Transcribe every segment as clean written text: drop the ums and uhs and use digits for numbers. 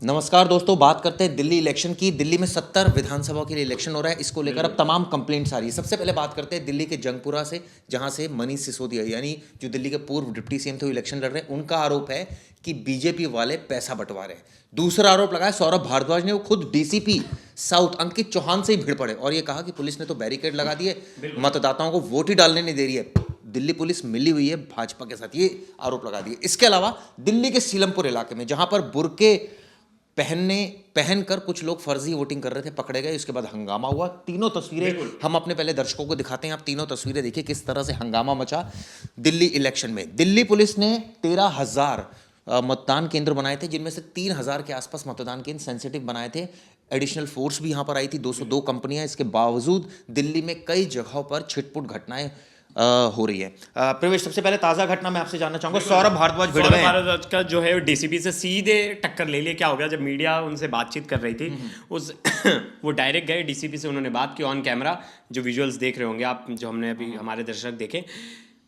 नमस्कार दोस्तों, बात करते हैं दिल्ली इलेक्शन की। दिल्ली में 70 विधानसभा के लिए इलेक्शन हो रहा है। इसको लेकर अब तमाम कंप्लेंट्स आ रही है। सबसे पहले बात करते हैं दिल्ली के जंगपुरा से, जहां से मनीष सिसोदिया यानी जो दिल्ली के पूर्व डिप्टी सीएम थे, वो इलेक्शन लड़ रहे हैं। उनका आरोप है कि बीजेपी वाले पैसा बंटवा रहे हैं। दूसरा आरोप लगाया सौरभ भारद्वाज ने, वो खुद डीसीपी साउथ अंकित चौहान से ही भिड़ पड़े और ये कहा कि पुलिस ने तो बैरिकेड लगा दिए, मतदाताओं को वोट ही डालने नहीं दे रही है, दिल्ली पुलिस मिली हुई है भाजपा के साथ, ये आरोप लगा दिए। इसके अलावा दिल्ली के सीलमपुर इलाके में, जहां पर बुर्के पहनकर कुछ लोग फर्जी वोटिंग कर रहे थे, पकड़े गए। उसके बाद हंगामा हुआ। तीनों तस्वीरें हम अपने पहले दर्शकों को दिखाते हैं। आप तीनों तस्वीरें देखिए किस तरह से हंगामा मचा दिल्ली इलेक्शन में। दिल्ली पुलिस ने 13,000 मतदान केंद्र बनाए थे, जिनमें से 3,000 के आसपास मतदान केंद्र सेंसिटिव बनाए थे। एडिशनल फोर्स भी यहां पर आई थी, 202 कंपनियां। इसके बावजूद दिल्ली में कई जगहों पर छिटपुट घटनाएं हो रही है। प्रवेश, सबसे पहले ताजा घटना मैं आपसे जानना चाहूंगा। सौरभ भारद्वाज का जो है डीसीपी से सीधे टक्कर ले लिया। क्या हो गया, जब मीडिया उनसे बातचीत कर रही थी उस वो डायरेक्ट गए डीसीपी से, उन्होंने बात की ऑन कैमरा। जो विजुअल्स देख रहे होंगे आप, जो हमने अभी हमारे दर्शक देखे,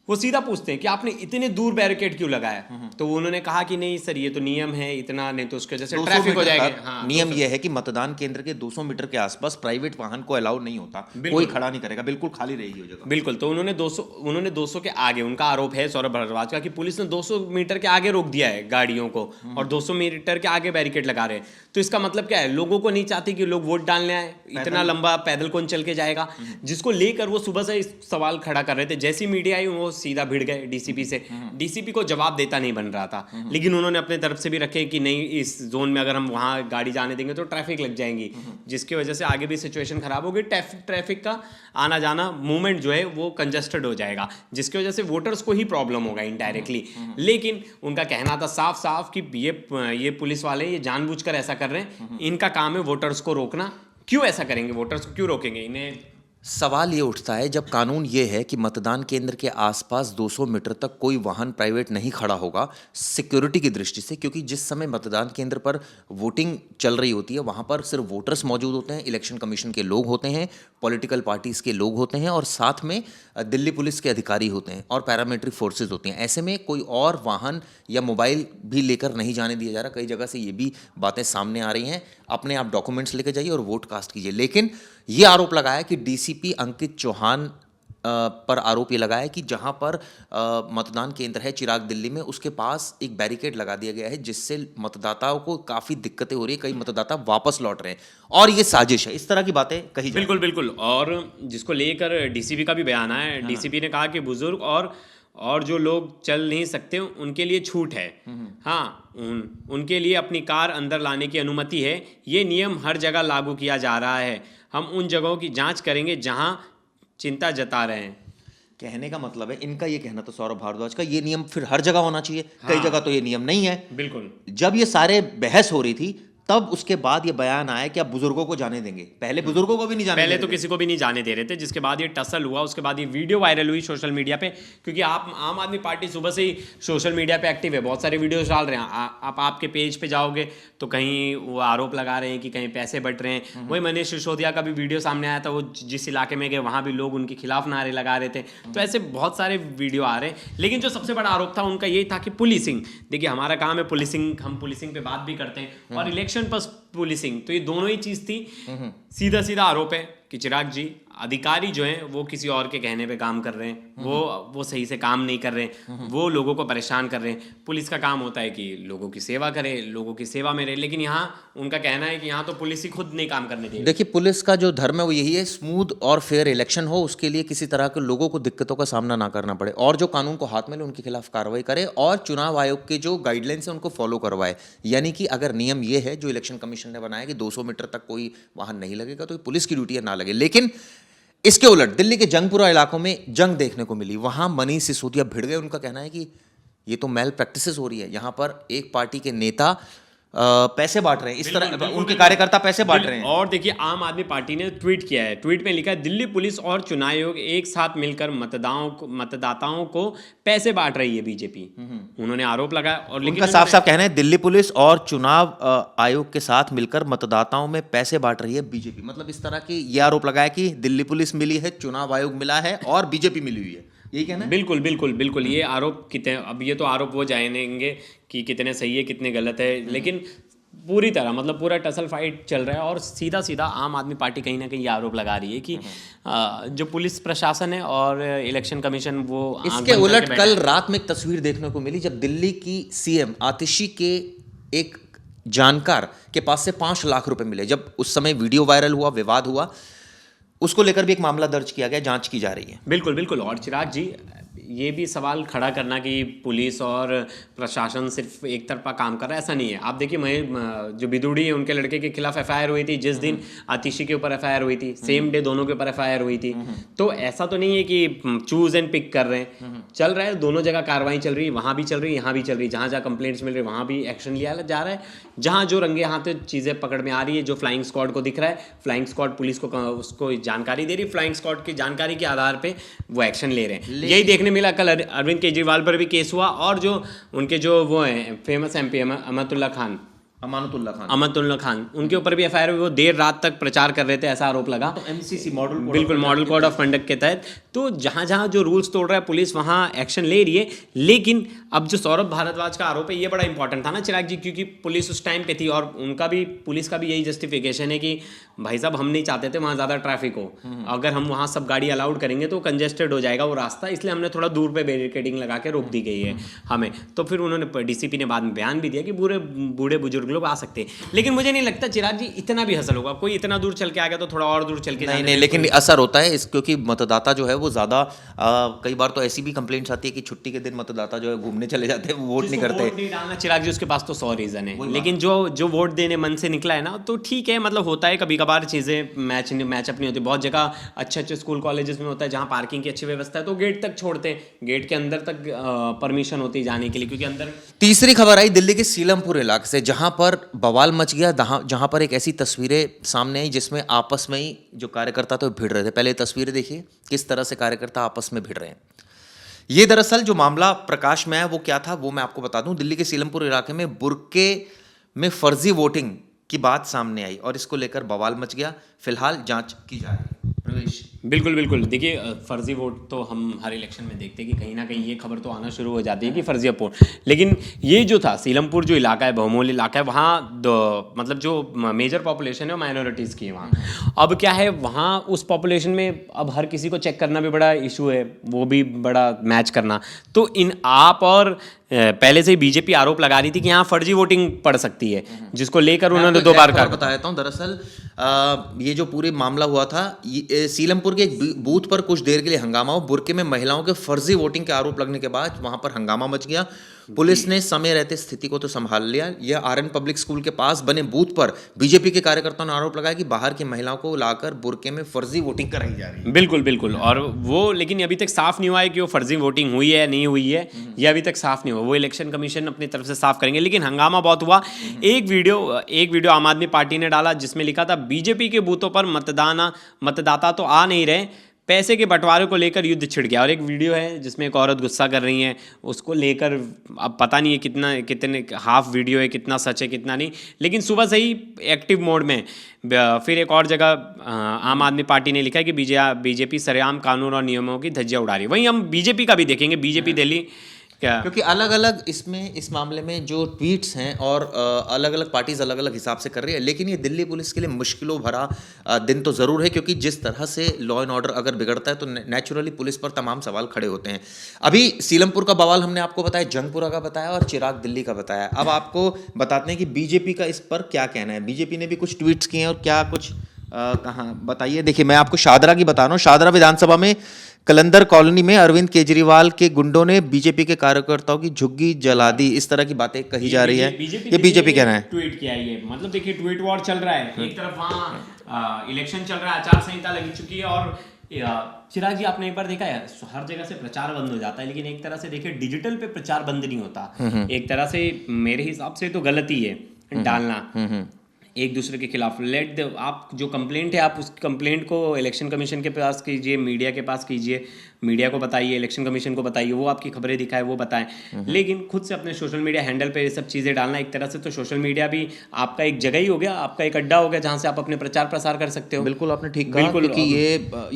वो सीधा पूछते हैं कि आपने इतने दूर बैरिकेड क्यों लगाया। तो उन्होंने कहा कि नहीं सर, ये तो नियम है, इतना नहीं तो उसके वजह से ट्रैफिक हो जाएगा। हाँ, नियम ये है कि मतदान केंद्र के 200 मीटर के आसपास प्राइवेट वाहन को अलाउ नहीं होता, कोई खड़ा नहीं करेगा, बिल्कुल खाली रहेगी वो जगह। बिल्कुल। तो उन्होंने 200 के आगे, उनका आरोप है सौरभ भारद्वाज का, कि पुलिस ने 200 मीटर के आगे रोक दिया है गाड़ियों को और 200 मीटर के आगे बैरिकेड लगा रहे हैं। तो इसका मतलब क्या है, लोगों को नहीं चाहती कि लोग वोट डालने आए, इतना लंबा पैदल कौन चल के जाएगा, जिसको लेकर वो सुबह से सवाल खड़ा कर रहे थे। जैसी मीडिया आई वो सीधा भिड़ गए डीसीपी से। डीसीपी को जवाब देता नहीं बन रहा था, लेकिन उन्होंने अपने तरफ से भी रखे कि नहीं, इस जोन में अगर हम वहां गाड़ी जाने देंगे तो ट्रैफिक लग जाएंगी, जिसकी वजह से आगे भी सिचुएशन खराब होगी। ट्रैफिक का आना जाना मूवमेंट जो है वो कंजस्टेड हो जाएगा, जिसकी वजह से वोटर्स को ही प्रॉब्लम होगा इनडायरेक्टली। लेकिन उनका कहना था साफ साफ कि ये पुलिस वाले ये जानबूझकर ऐसा कर रहे हैं, इनका काम है वोटर्स को रोकना। क्यों ऐसा करेंगे, वोटर्स को क्यों रोकेंगे? इन्हें सवाल ये उठता है, जब कानून ये है कि मतदान केंद्र के आसपास 200 मीटर तक कोई वाहन प्राइवेट नहीं खड़ा होगा सिक्योरिटी की दृष्टि से, क्योंकि जिस समय मतदान केंद्र पर वोटिंग चल रही होती है वहां पर सिर्फ वोटर्स मौजूद होते हैं, इलेक्शन कमीशन के लोग होते हैं, पॉलिटिकल पार्टीज के लोग होते हैं और साथ में दिल्ली पुलिस के अधिकारी होते हैं और पैरामिलिट्री फोर्सेज होती हैं। ऐसे में कोई और वाहन या मोबाइल भी लेकर नहीं जाने दिया जा रहा। कई जगह से ये भी बातें सामने आ रही हैं, अपने आप डॉक्यूमेंट्स लेकर जाइए और वोट कास्ट कीजिए। लेकिन ये आरोप लगाया कि डीसीपी अंकित चौहान पर आरोप ये लगाया कि जहां पर मतदान केंद्र है चिराग दिल्ली में, उसके पास एक बैरिकेड लगा दिया गया है, जिससे मतदाताओं को काफ़ी दिक्कतें हो रही है। कई मतदाता वापस लौट रहे हैं और ये साजिश है, इस तरह की बातें कही जाती हैं। बिल्कुल बिल्कुल। और जिसको लेकर डीसीपी का भी बयान आया है। डीसीपी ने कहा कि बुजुर्ग और जो लोग चल नहीं सकते उनके लिए छूट है। हाँ, उनके लिए अपनी कार अंदर लाने की अनुमति है। ये नियम हर जगह लागू किया जा रहा है। हम उन जगहों की जांच करेंगे जहां चिंता जता रहे हैं। कहने का मतलब है, इनका ये कहना तो सौरभ भारद्वाज का, ये नियम फिर हर जगह होना चाहिए। हाँ। कई जगह तो ये नियम नहीं है। बिल्कुल। जब ये सारे बहस हो रही थी तब उसके बाद ये बयान आया कि आप बुजुर्गों को जाने देंगे। पहले बुजुर्गों को भी नहीं जाने पहले दे तो रहे थे। किसी को भी नहीं जाने दे रहे थे, जिसके बाद ये टसल हुआ। उसके बाद ये वीडियो वायरल हुई सोशल मीडिया पे, क्योंकि आप आम आदमी पार्टी सुबह से ही सोशल मीडिया पे एक्टिव है, बहुत सारे वीडियोस डाल रहे हैं। आप आपके पेज पे जाओगे तो कहीं वो आरोप लगा रहे हैं कि कहीं पैसे बट रहे हैं। वही मनीष सिसोदिया का भी वीडियो सामने आया था, वो जिस इलाके में गए वहाँ भी लोग उनके खिलाफ नारे लगा रहे थे। तो ऐसे बहुत सारे वीडियो आ रहे हैं। लेकिन जो सबसे बड़ा आरोप था उनका यही था कि पुलिसिंग, देखिए हमारा काम है पुलिसिंग, हम पुलिसिंग पे बात भी करते हैं, और इलेक्शन पर पुलिसिंग, तो ये दोनों ही चीज थी। सीधा सीधा आरोप है कि चिराग जी, अधिकारी जो हैं वो किसी और के कहने पे काम कर रहे हैं, वो सही से काम नहीं कर रहे हैं, वो लोगों को परेशान कर रहे हैं। पुलिस का काम होता है कि लोगों की सेवा करे, लोगों की सेवा में रहे, लेकिन यहाँ उनका कहना है कि यहाँ तो पुलिस ही खुद नहीं काम करने दे। देखिए, पुलिस का जो धर्म है वो यही है, स्मूथ और फेयर इलेक्शन हो, उसके लिए किसी तरह के लोगों को दिक्कतों का सामना ना करना पड़े, और जो कानून को हाथ में ले उनके खिलाफ कार्रवाई करे और चुनाव आयोग के जो गाइडलाइंस है उनको फॉलो करवाए। यानी कि अगर नियम ये है जो इलेक्शन कमीशन ने बनाया कि 200 मीटर तक कोई वाहन नहीं लगेगा, तो पुलिस की ड्यूटी है ना लगे। लेकिन इसके उलट दिल्ली के जंगपुरा इलाकों में जंग देखने को मिली। वहां मनीष सिसोदिया भिड़ गए। उनका कहना है कि ये तो मैल प्रैक्टिसेस हो रही है, यहां पर एक पार्टी के नेता पैसे बांट रहे हैं, इस तरह उनके कार्यकर्ता पैसे बांट रहे हैं। और देखिए, आम आदमी पार्टी ने ट्वीट किया है, ट्वीट में लिखा है, दिल्ली पुलिस और चुनाव आयोग एक साथ मिलकर मतदाताओं को पैसे बांट रही है बीजेपी। उन्होंने आरोप लगाया। और उनका साफ साफ कहना है दिल्ली पुलिस और चुनाव आयोग के साथ मिलकर मतदाताओं में पैसे बांट रही है बीजेपी। मतलब इस तरह की ये आरोप लगाया कि दिल्ली पुलिस मिली है, चुनाव आयोग मिला है और बीजेपी मिली हुई है। यही कहना है? बिल्कुल बिल्कुल बिल्कुल। ये आरोप कितने, अब ये तो आरोप वो जानेंगे कि कितने सही है कितने गलत है, लेकिन पूरी तरह मतलब पूरा टसल फाइट चल रहा है और सीधा सीधा आम आदमी पार्टी कहीं ना कहीं ये आरोप लगा रही है कि जो पुलिस प्रशासन है और इलेक्शन कमीशन वो आंख इसके बंद उलट करके कल बैठा है। रात में एक तस्वीर देखने को मिली जब दिल्ली की सीएम आतिशी के एक जानकार के पास से 5 लाख रुपए मिले। जब उस समय वीडियो वायरल हुआ, विवाद हुआ, उसको लेकर भी एक मामला दर्ज किया गया, जांच की जा रही है। बिल्कुल बिल्कुल। और चिराग जी, ये भी सवाल खड़ा करना कि पुलिस और प्रशासन सिर्फ एक तरफा काम कर रहा है, ऐसा नहीं है। आप देखिए जो बिदुड़ी है उनके लड़के के खिलाफ एफआईआर हुई थी, जिस दिन आतिशी के ऊपर एफआईआर हुई थी, सेम डे दोनों के ऊपर एफआईआर हुई थी। तो ऐसा तो नहीं है कि चूज एंड पिक कर रहे हैं, चल रहा है, दोनों जगह कार्रवाई चल रही है, वहाँ भी चल रही है, यहाँ भी चल रही है। जहाँ जहाँ कंप्लेंट्स मिल रही है वहाँ भी एक्शन लिया जा रहा है। जहाँ जो रंगे हाथ चीज़ें पकड़ में आ रही है, जो फ्लाइंग स्क्वाड को दिख रहा है, फ्लाइंग स्क्वाड पुलिस को उसको जानकारी दे रही है, फ्लाइंग स्क्वाड की जानकारी के आधार पे वो एक्शन ले रहे हैं। यही देखने मिला कल अरविंद केजरीवाल पर भी केस हुआ और जो उनके जो वो हैं फेमस एमपी अमानतुल्लाह खान उनके ऊपर भी एफआईआर हुई। वो देर रात तक प्रचार कर रहे थे, ऐसा आरोप लगा। तो एमसीसी मॉडल बिल्कुल मॉडल कोड ऑफ कंडक्ट के तहत। तो जहां जहां जो रूल्स तोड़ रहा है पुलिस वहां एक्शन ले रही है। लेकिन अब जो सौरभ भारद्वाज का आरोप है ये बड़ा इंपॉर्टेंट था ना चिराग जी, क्योंकि पुलिस उस टाइम पे थी और उनका भी पुलिस का भी यही जस्टिफिकेशन है कि भाई साहब हम नहीं चाहते थे वहाँ ज़्यादा ट्रैफिक हो, अगर हम वहाँ सब गाड़ी अलाउड करेंगे तो कंजेस्टेड हो जाएगा वो रास्ता, इसलिए हमने थोड़ा दूर पे बैरिकेडिंग लगा के रोक दी गई है हमें। तो फिर उन्होंने डीसीपी ने बाद में बयान भी दिया कि बूढ़े बुजुर्ग लोग आ सकते हैं। लेकिन मुझे नहीं लगता चिराग जी इतना भी हसल होगा, कोई इतना दूर चल के आ गया तो थोड़ा और दूर चल के नहीं, लेकिन असर होता है क्योंकि मतदाता जो है वो ज़्यादा कई बार तो ऐसी भी कंप्लेंट्स आती है कि छुट्टी के दिन मतदाता जो है घूमने चले जाते हैं, वोट नहीं करते। वोट नहीं डालना चिराग जी, उसके पास तो 100 रीज़न है। लेकिन जो वोट देने मन से निकला है ना, तो ठीक है, मतलब होता है कभी कभार चीज़ें मैच अपनी होती है। बहुत जगह अच्छे स्कूल कॉलेजेस में होता है जहाँ पार्किंग की अच्छी व्यवस्था है तो गेट तक छोड़ते हैं, गेट के अंदर तक परमिशन होती है जाने के लिए, क्योंकि अंदर। तीसरी खबर आई दिल्ली के सीलमपुर इलाके से, जहां पर बवाल मच गया, जहां पर एक ऐसी तस्वीरें सामने आई जिसमें आपस में ही जो कार्यकर्ता थे भिड़ रहे थे। पहले तस्वीरें देखिए किस तरह से कार्यकर्ता आपस में भिड़ रहे हैं। ये दरअसल जो मामला प्रकाश में आया वो क्या था वो मैं आपको बता दूं। दिल्ली के सीलमपुर इलाके में बुर्के में फर्जी वोटिंग की बात सामने आई और इसको लेकर बवाल मच गया। फिलहाल जांच की जा रही है। प्रवेश बिल्कुल। देखिए फर्जी वोट तो हम हर इलेक्शन में देखते हैं कि कहीं ना कहीं ये खबर तो आना शुरू हो जाती है कि फर्जी वोट। लेकिन ये जो था सीलमपुर जो इलाका है, बहुमूल्य इलाका है, वहाँ मतलब जो मेजर पॉपुलेशन है वो माइनॉरिटीज़ की है वहाँ। अब क्या है वहाँ उस पॉपुलेशन में अब हर किसी को चेक करना भी बड़ा इशू है, वो भी बड़ा मैच करना। तो आप और पहले से ही बीजेपी आरोप लगा रही थी कि यहाँ फर्जी वोटिंग पड़ सकती है, जिसको लेकर उन्होंने 2 बार कहा। बता देता हूँ दरअसल ये जो पूरी मामला हुआ था, सीलमपुर के एक बूथ पर कुछ देर के लिए हंगामा हुआ। बुर्के में महिलाओं के फर्जी वोटिंग के आरोप लगने के बाद वहां पर हंगामा मच गया। पुलिस ने समय रहते स्थिति को तो संभाल लिया। यह आरएन पब्लिक स्कूल के पास बने बूथ पर बीजेपी के कार्यकर्ताओं ने आरोप लगाया कि बाहर की महिलाओं को लाकर बुर्के में फर्जी वोटिंग कराई जा रही है। बिल्कुल। और वो लेकिन अभी तक साफ नहीं हुआ है कि वो फर्जी वोटिंग हुई है नहीं हुई है, ये अभी तक साफ नहीं हुआ। वो इलेक्शन कमीशन अपनी तरफ से साफ करेंगे। लेकिन हंगामा बहुत हुआ। एक वीडियो आम आदमी पार्टी ने डाला जिसमें लिखा था बीजेपी के बूथों पर मतदाता तो आ नहीं रहे, पैसे के बंटवारे को लेकर युद्ध छिड़ गया। और एक वीडियो है जिसमें एक औरत गुस्सा कर रही है, उसको लेकर अब पता नहीं है कितने हाफ वीडियो है, कितना सच है कितना नहीं। लेकिन सुबह से ही एक्टिव मोड में फिर एक और जगह आम आदमी पार्टी ने लिखा है कि बीजेपी सरेआम कानून और नियमों की धज्जियां उड़ा रही है। वहीं हम बीजेपी का भी देखेंगे, बीजेपी दिल्ली क्या, क्योंकि अलग अलग इस मामले में जो ट्वीट्स हैं और अलग अलग पार्टीज अलग अलग हिसाब से कर रही है। लेकिन ये दिल्ली पुलिस के लिए मुश्किलों भरा दिन तो ज़रूर है, क्योंकि जिस तरह से लॉ एंड ऑर्डर अगर बिगड़ता है तो नेचुरली पुलिस पर तमाम सवाल खड़े होते हैं। अभी सीलमपुर का बवाल हमने आपको बताया, जंगपुरा का बताया और चिराग दिल्ली का बताया। अब आपको बताते हैं कि बीजेपी का इस पर क्या कहना है। बीजेपी ने भी कुछ ट्वीट्स किए हैं और क्या कुछ कहाँ बताइए। देखिए मैं आपको शादरा की बता रहा हूँ। शादरा विधानसभा में कलंदर कॉलोनी में अरविंद केजरीवाल के गुंडों ने बीजेपी के कार्यकर्ताओं की झुग्गी जला दी, इस तरह की बातें कही जा रही है। ये बीजेपी कह रहा है। ट्वीट किया ये, मतलब देखिए ट्वीट वॉर चल रहा है। एक तरफ वहाँ इलेक्शन चल रहा है, आचार संहिता लगी चुकी है और चिराग जी आपने एक बार देखा है हर जगह से प्रचार बंद हो जाता है, लेकिन एक तरह से देखिए डिजिटल पे प्रचार बंद नहीं होता। एक तरह से मेरे हिसाब से तो गलती है डालना एक दूसरे के खिलाफ। आप जो कंप्लेंट है आप उस कंप्लेंट को इलेक्शन कमीशन के पास कीजिए, मीडिया के पास कीजिए, मीडिया को बताइए, इलेक्शन कमीशन को बताइए, वो आपकी खबरें दिखाए, वो बताएं, लेकिन खुद से अपने सोशल मीडिया हैंडल पे ये सब चीज़ें डालना, एक तरह से तो सोशल मीडिया भी आपका एक जगह ही हो गया, आपका एक अड्डा हो गया जहाँ से आप अपने प्रचार प्रसार कर सकते हो। बिल्कुल आपने ठीक कहा, बिल्कुल, क्योंकि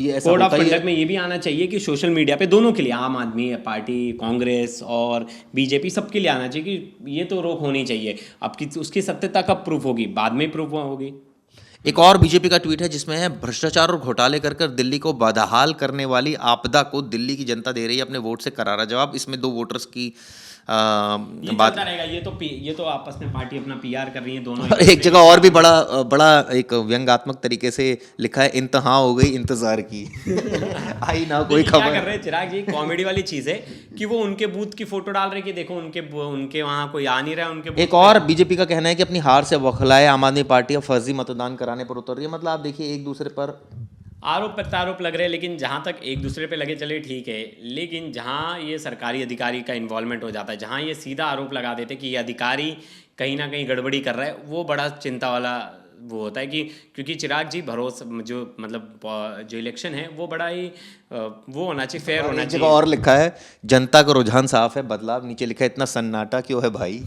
ये ऐसा कोड ऑफ होता ही है। कंडक्ट में ये भी आना चाहिए कि सोशल मीडिया पे दोनों के लिए, आम आदमी पार्टी, कांग्रेस और बीजेपी, सबके लिए आना चाहिए कि ये तो रोक होनी चाहिए। आपकी उसकी सत्यता कब प्रूफ होगी? बाद में प्रूफ होगी। एक और बीजेपी का ट्वीट है जिसमें है, भ्रष्टाचार और घोटाले कर कर दिल्ली को बदहाल करने वाली आपदा को दिल्ली की जनता दे रही है अपने वोट से करारा जवाब। इसमें 2 वोटर्स की ये बात चलता रहेगा, ये तो आपस में पार्टी अपना पीआर कर रही है दोनों। और एक जगह और भी बड़ा एक व्यंग्यात्मक तरीके से लिखा है, इंतहा हो गई इंतजार की। आई ना कोई क्या कर खबर। रहे हैं चिराग जी, कॉमेडी वाली चीज है कि वो उनके बूथ की फोटो डाल रहे कि देखो उनके वहां कोई आ नहीं रहा है उनके बूथ एक और बीजेपी का कहना है कि अपनी हार से बौखलाए आम आदमी पार्टी अब फर्जी मतदान कराने पर उतर रही है। मतलब आप देखिए, एक दूसरे पर आरोप प्रत्यारोप लग रहे हैं, लेकिन जहाँ तक एक दूसरे पे लगे चले ठीक है, लेकिन जहाँ ये सरकारी अधिकारी का इन्वॉल्वमेंट हो जाता है, जहाँ ये सीधा आरोप लगा देते कि ये अधिकारी कहीं ना कहीं गड़बड़ी कर रहा है, वो बड़ा चिंता वाला वो होता है कि क्योंकि चिराग जी भरोसा जो मतलब जो इलेक्शन है वो बड़ा ही वो होना चाहिए, फेयर होना एक जगह चाहिए। और लिखा है, जनता का रुझान साफ है, बदलाव। नीचे लिखा है, इतना सन्नाटा क्यों है भाई।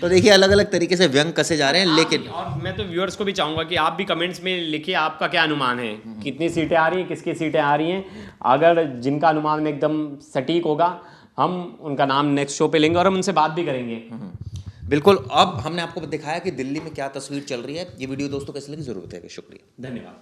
तो देखिए, अलग अलग तरीके से व्यंग कसे जा रहे हैं, लेकिन और मैं तो व्यूअर्स को भी चाहूंगा कि आप भी कमेंट्स में लिखिए आपका क्या अनुमान है, कितनी सीटें आ रही हैं, किसकी सीटें आ रही हैं। अगर जिनका अनुमान में एकदम सटीक होगा, हम उनका नाम नेक्स्ट शो पे लेंगे और हम उनसे बात भी करेंगे। बिल्कुल। अब हमने आपको दिखाया कि दिल्ली में क्या तस्वीर चल रही है। ये वीडियो दोस्तों कैसे लगी जरूर बताइएगा। शुक्रिया, धन्यवाद।